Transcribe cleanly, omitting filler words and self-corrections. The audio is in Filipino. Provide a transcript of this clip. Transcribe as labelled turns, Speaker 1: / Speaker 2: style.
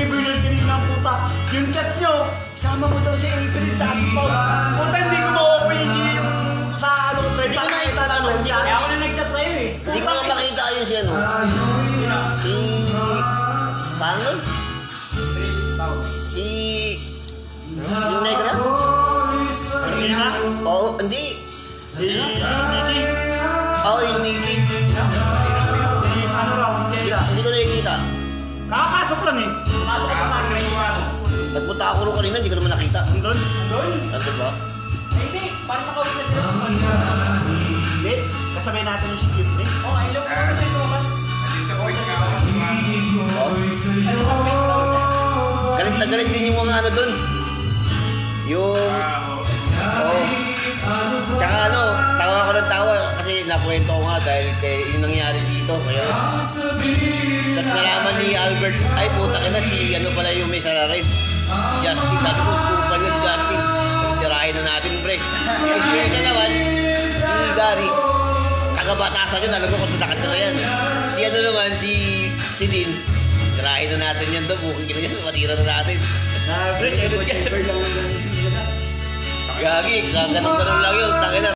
Speaker 1: Bernal kanina puta. Yung chat nyo, sama mo daw si April sa Paul. Puta, hindi ko ma-open yung sa ano,
Speaker 2: Hindi ko nakita naman.
Speaker 1: Kaya ako na nag-chat sa'yo eh.
Speaker 2: Hindi ko nga makita yun si ano. Si... Paano? Si... Yung negra?
Speaker 1: Hindi na?
Speaker 2: Oo, hindi. Oo, yung Navy.
Speaker 1: Ano raw,
Speaker 2: Hindi ko nakikita.
Speaker 1: kakapasok lang eh. Pasok ka sa akin.
Speaker 2: Nagpunta ako rin kanina, hindi ko naman nakita.
Speaker 1: Andun? Andun?
Speaker 2: Ano ba?
Speaker 1: Hindi, parang nakawin na sila. Hindi, kasabay natin yung si Cute eh. Oh, I love you kasi so much.
Speaker 2: Galit na galit din yung mga ano dun. Yung... Oo. Tsaka ano, tawa ako ng tawa kasi nakwento ko nga dahil kay yung nangyari dito. Kaya... Tapos nalaman ni Albert, ay puta ka na si ano pala yung may salarin. Justin, sabi ko, kupal na si Justin. Tirahin na natin, pre. Tapos yung isa naman, si Gary. Taga-batasan yun, alam ko kung saan nakatira yan. Si ano naman, si Dean. Tirahin na natin yan daw, bukang gina yan, matira na natin.
Speaker 1: Break,
Speaker 2: Gagi, gaganong-ganong lang yun, tangina.